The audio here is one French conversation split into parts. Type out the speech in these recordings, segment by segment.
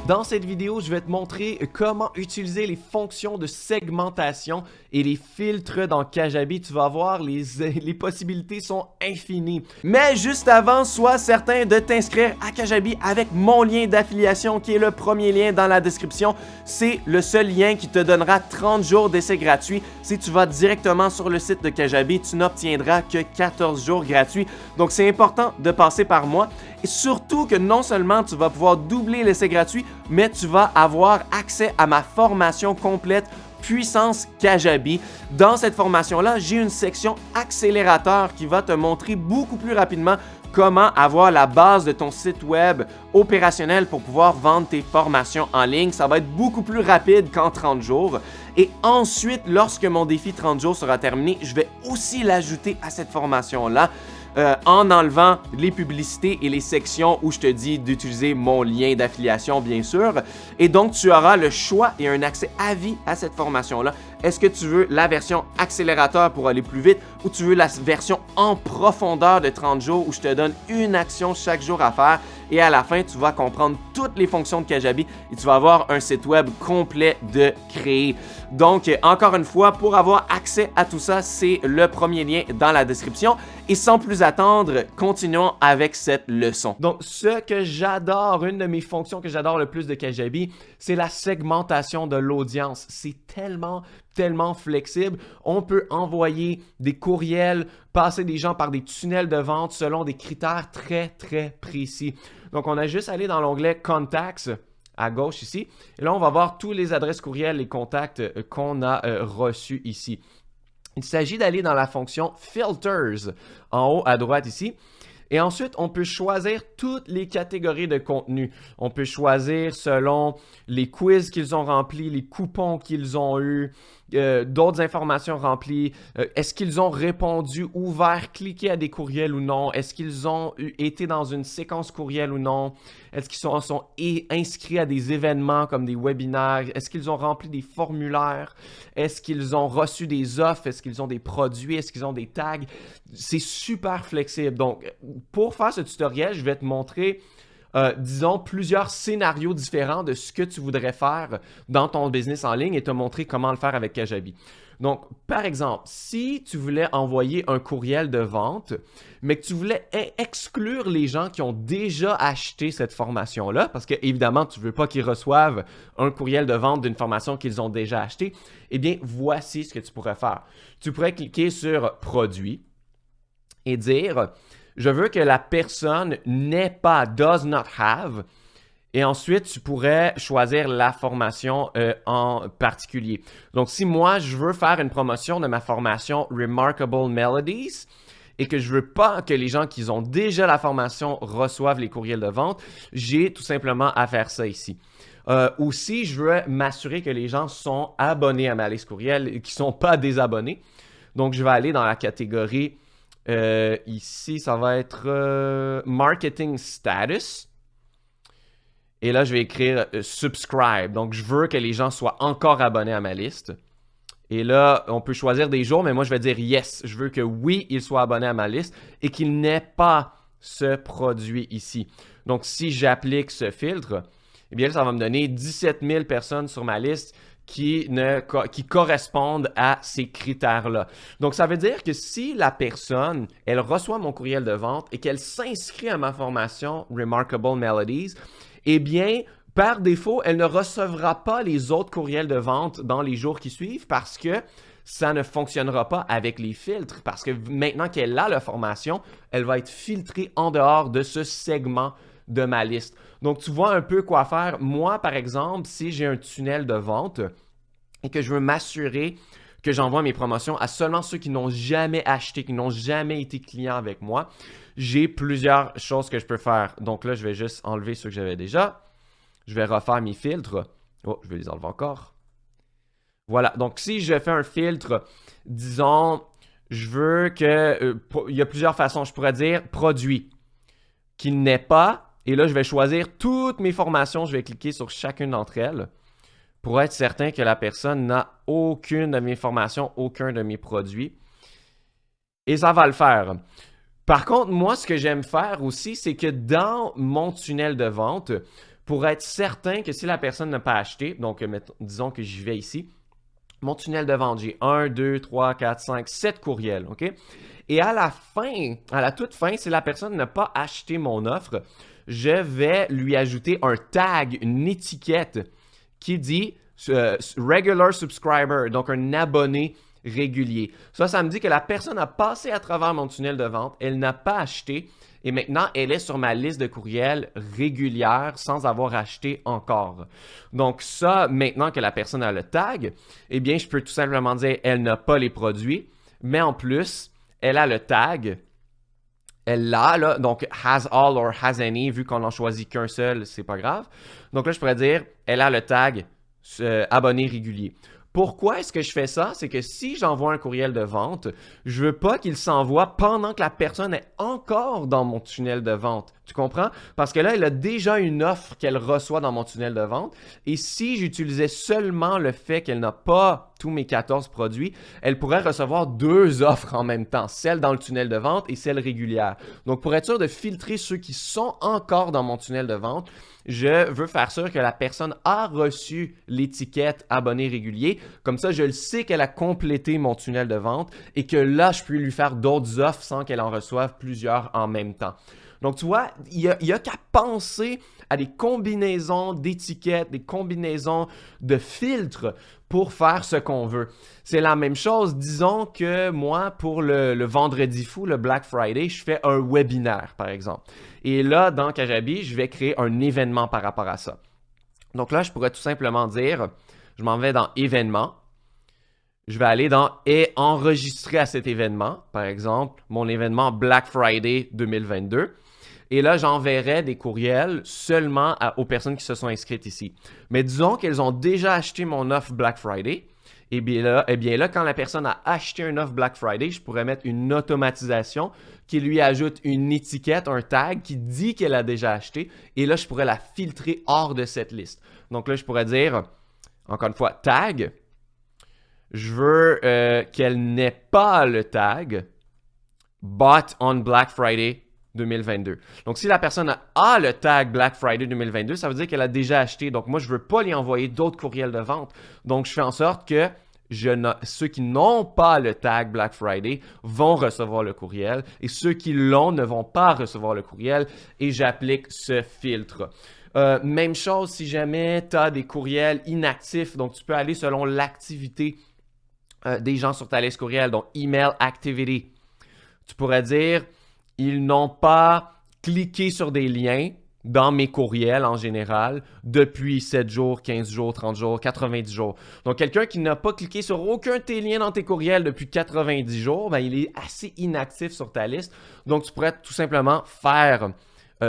Dans cette vidéo, je vais te montrer comment utiliser les fonctions de segmentation et les filtres dans Kajabi. Tu vas voir, les possibilités sont infinies. Mais juste avant, sois certain de t'inscrire à Kajabi avec mon lien d'affiliation qui est le premier lien dans la description. C'est le seul lien qui te donnera 30 jours d'essai gratuit. Si tu vas directement sur le site de Kajabi, tu n'obtiendras que 14 jours gratuits. Donc, c'est important de passer par moi. Et surtout que non seulement tu vas pouvoir doubler l'essai gratuit, mais tu vas avoir accès à ma formation complète Puissance Kajabi. Dans cette formation-là, j'ai une section accélérateur qui va te montrer beaucoup plus rapidement comment avoir la base de ton site web opérationnel pour pouvoir vendre tes formations en ligne. Ça va être beaucoup plus rapide qu'en 30 jours. Et ensuite, lorsque mon défi 30 jours sera terminé, je vais aussi l'ajouter à cette formation-là. En enlevant les publicités et les sections où je te dis d'utiliser mon lien d'affiliation, bien sûr. Et donc, tu auras le choix et un accès à vie à cette formation-là. Est-ce que tu veux la version accélérateur pour aller plus vite ou tu veux la version en profondeur de 30 jours où je te donne une action chaque jour à faire et à la fin, tu vas comprendre toutes les fonctions de Kajabi et tu vas avoir un site web complet de créer. Donc, encore une fois, pour avoir accès à tout ça, c'est le premier lien dans la description. Et sans plus attendre, continuons avec cette leçon. Donc, ce que j'adore, une de mes fonctions que j'adore le plus de Kajabi, c'est la segmentation de l'audience. C'est tellement flexible. On peut envoyer des courriels, passer des gens par des tunnels de vente selon des critères très précis. Donc, on a juste à aller dans l'onglet Contacts à gauche ici. Et là, on va voir tous les adresses courriels, les contacts qu'on a reçus ici. Il s'agit d'aller dans la fonction Filters en haut à droite ici. Et ensuite, on peut choisir toutes les catégories de contenu. On peut choisir selon les quiz qu'ils ont remplis, les coupons qu'ils ont eus, d'autres informations remplies. Est-ce qu'ils ont répondu, ouvert, cliqué à des courriels ou non? Est-ce qu'ils ont été dans une séquence courriel ou non? Est-ce qu'ils sont inscrits à des événements comme des webinaires? Est-ce qu'ils ont rempli des formulaires? Est-ce qu'ils ont reçu des offres? Est-ce qu'ils ont des produits? Est-ce qu'ils ont des tags? C'est super flexible. Donc, pour faire ce tutoriel, je vais te montrer, disons, plusieurs scénarios différents de ce que tu voudrais faire dans ton business en ligne et te montrer comment le faire avec Kajabi. Donc, par exemple, si tu voulais envoyer un courriel de vente, mais que tu voulais exclure les gens qui ont déjà acheté cette formation-là, parce que évidemment, tu ne veux pas qu'ils reçoivent un courriel de vente d'une formation qu'ils ont déjà achetée, eh bien, voici ce que tu pourrais faire. Tu pourrais cliquer sur « Produits » et dire « Je veux que la personne n'ait pas, does not have ». Et ensuite, tu pourrais choisir la formation en particulier. Donc, si moi, je veux faire une promotion de ma formation Remarkable Melodies et que je ne veux pas que les gens qui ont déjà la formation reçoivent les courriels de vente, j'ai tout simplement à faire ça ici. Aussi, je veux m'assurer que les gens sont abonnés à ma liste courriel et qui ne sont pas désabonnés. Donc, je vais aller dans la catégorie, ici, ça va être Marketing Status. Et là, je vais écrire « Subscribe ». Donc, je veux que les gens soient encore abonnés à ma liste. Et là, on peut choisir des jours, mais moi, je vais dire « Yes ». Je veux que oui, ils soient abonnés à ma liste et qu'ils n'aient pas ce produit ici. Donc, si j'applique ce filtre, eh bien, ça va me donner 17 000 personnes sur ma liste qui correspondent à ces critères-là. Donc, ça veut dire que si la personne, elle reçoit mon courriel de vente et qu'elle s'inscrit à ma formation Remarkable Melodies, eh bien, par défaut, elle ne recevra pas les autres courriels de vente dans les jours qui suivent parce que ça ne fonctionnera pas avec les filtres. Parce que maintenant qu'elle a la formation, elle va être filtrée en dehors de ce segment de ma liste. Donc, tu vois un peu quoi faire. Moi, par exemple, si j'ai un tunnel de vente et que je veux m'assurer que j'envoie mes promotions à seulement ceux qui n'ont jamais acheté, qui n'ont jamais été clients avec moi, j'ai plusieurs choses que je peux faire. Donc là, je vais juste enlever ceux que j'avais déjà. Je vais refaire mes filtres. Oh, je vais les enlever encore. Voilà. Donc, si je fais un filtre, disons, je veux que... il y a plusieurs façons. Je pourrais dire « Produit » qui n'est pas. Et là, je vais choisir toutes mes formations. Je vais cliquer sur chacune d'entre elles pour être certain que la personne n'a aucune de mes formations, aucun de mes produits. Et ça va le faire. Par contre, moi, ce que j'aime faire aussi, c'est que dans mon tunnel de vente, pour être certain que si la personne n'a pas acheté, donc disons que j'y vais ici, mon tunnel de vente, j'ai 1, 2, 3, 4, 5, 7 courriels, OK? Et à la fin, à la toute fin, si la personne n'a pas acheté mon offre, je vais lui ajouter un tag, une étiquette qui dit Regular Subscriber, donc un abonné régulier. Ça me dit que la personne a passé à travers mon tunnel de vente, elle n'a pas acheté et maintenant elle est sur ma liste de courriels régulière sans avoir acheté encore. Donc ça, maintenant que la personne a le tag, eh bien je peux tout simplement dire elle n'a pas les produits, mais en plus, elle a le tag. Elle l'a, là, donc has all or has any, vu qu'on n'en choisit qu'un seul, c'est pas grave. Donc là, je pourrais dire, elle a le tag abonné régulier. Pourquoi est-ce que je fais ça? C'est que si j'envoie un courriel de vente, je veux pas qu'il s'envoie pendant que la personne est encore dans mon tunnel de vente. Tu comprends? Parce que là, elle a déjà une offre qu'elle reçoit dans mon tunnel de vente. Et si j'utilisais seulement le fait qu'elle n'a pas tous mes 14 produits, elle pourrait recevoir 2 offres en même temps, celle dans le tunnel de vente et celle régulière. Donc, pour être sûr de filtrer ceux qui sont encore dans mon tunnel de vente, je veux faire sûr que la personne a reçu l'étiquette abonné régulier. Comme ça, je le sais qu'elle a complété mon tunnel de vente et que là, je peux lui faire d'autres offres sans qu'elle en reçoive plusieurs en même temps. Donc, tu vois, il y a qu'à penser à des combinaisons d'étiquettes, des combinaisons de filtres pour faire ce qu'on veut. C'est la même chose. Disons que moi, pour le vendredi fou, le Black Friday, je fais un webinaire, par exemple. Et là, dans Kajabi, je vais créer un événement par rapport à ça. Donc là, je pourrais tout simplement dire, je m'en vais dans événements. Je vais aller dans et enregistrer à cet événement, par exemple, mon événement Black Friday 2022. Et là, j'enverrai des courriels seulement aux personnes qui se sont inscrites ici. Mais disons qu'elles ont déjà acheté mon offre Black Friday. Eh bien là, quand la personne a acheté une offre Black Friday, je pourrais mettre une automatisation qui lui ajoute une étiquette, un tag qui dit qu'elle a déjà acheté. Et là, je pourrais la filtrer hors de cette liste. Donc là, je pourrais dire, encore une fois, tag. Je veux qu'elle n'ait pas le tag Bought on Black Friday 2022. Donc, si la personne a le tag Black Friday 2022, ça veut dire qu'elle a déjà acheté. Donc, moi, je ne veux pas lui envoyer d'autres courriels de vente. Donc, je fais en sorte que ceux qui n'ont pas le tag Black Friday vont recevoir le courriel et ceux qui l'ont ne vont pas recevoir le courriel et j'applique ce filtre. Même chose si jamais tu as des courriels inactifs. Donc, tu peux aller selon l'activité des gens sur ta liste courriel. Donc, email activity. Tu pourrais dire ils n'ont pas cliqué sur des liens dans mes courriels en général depuis 7 jours, 15 jours, 30 jours, 90 jours. Donc, quelqu'un qui n'a pas cliqué sur aucun de tes liens dans tes courriels depuis 90 jours, ben, il est assez inactif sur ta liste. Donc, tu pourrais tout simplement faire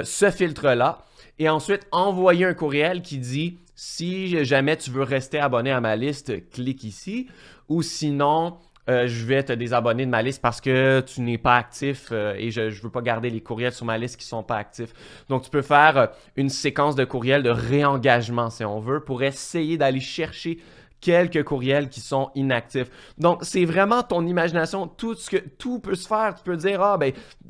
ce filtre-là et ensuite envoyer un courriel qui dit « Si jamais tu veux rester abonné à ma liste, clique ici. » Ou sinon, je vais te désabonner de ma liste parce que tu n'es pas actif et je ne veux pas garder les courriels sur ma liste qui ne sont pas actifs. Donc, tu peux faire une séquence de courriels de réengagement, si on veut, pour essayer d'aller chercher quelques courriels qui sont inactifs. Donc, c'est vraiment ton imagination. Tout peut se faire. Tu peux dire,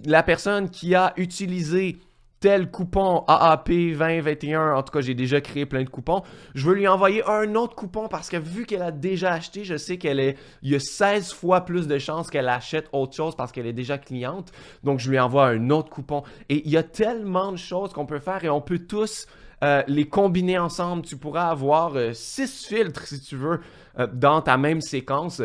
la personne qui a utilisé tel coupon AAP 2021, en tout cas, j'ai déjà créé plein de coupons. Je veux lui envoyer un autre coupon parce que vu qu'elle a déjà acheté, je sais il y a 16 fois plus de chances qu'elle achète autre chose parce qu'elle est déjà cliente. Donc, je lui envoie un autre coupon. Et il y a tellement de choses qu'on peut faire et on peut tous les combiner ensemble. Tu pourras avoir 6 filtres, si tu veux, dans ta même séquence.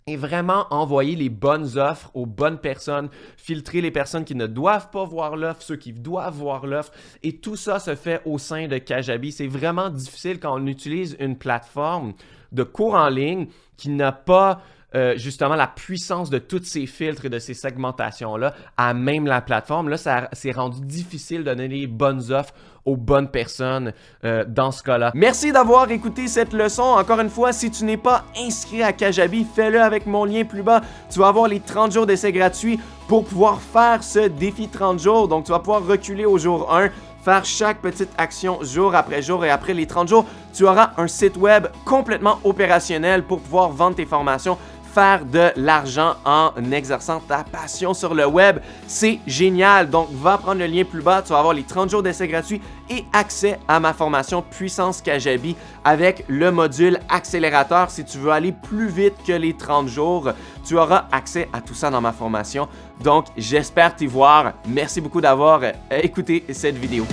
Et vraiment envoyer les bonnes offres aux bonnes personnes, filtrer les personnes qui ne doivent pas voir l'offre, ceux qui doivent voir l'offre. Et tout ça se fait au sein de Kajabi. C'est vraiment difficile quand on utilise une plateforme de cours en ligne qui n'a pas justement la puissance de tous ces filtres et de ces segmentations-là à même la plateforme. Là, c'est rendu difficile de donner les bonnes offres aux bonnes personnes dans ce cas-là. Merci d'avoir écouté cette leçon. Encore une fois, si tu n'es pas inscrit à Kajabi, fais-le avec mon lien plus bas. Tu vas avoir les 30 jours d'essai gratuits pour pouvoir faire ce défi 30 jours. Donc, tu vas pouvoir reculer au jour 1, faire chaque petite action jour après jour et après les 30 jours, tu auras un site web complètement opérationnel pour pouvoir vendre tes formations faire de l'argent en exerçant ta passion sur le web. C'est génial. Donc, va prendre le lien plus bas. Tu vas avoir les 30 jours d'essai gratuits et accès à ma formation Puissance Kajabi avec le module accélérateur. Si tu veux aller plus vite que les 30 jours, tu auras accès à tout ça dans ma formation. Donc, j'espère t'y voir. Merci beaucoup d'avoir écouté cette vidéo.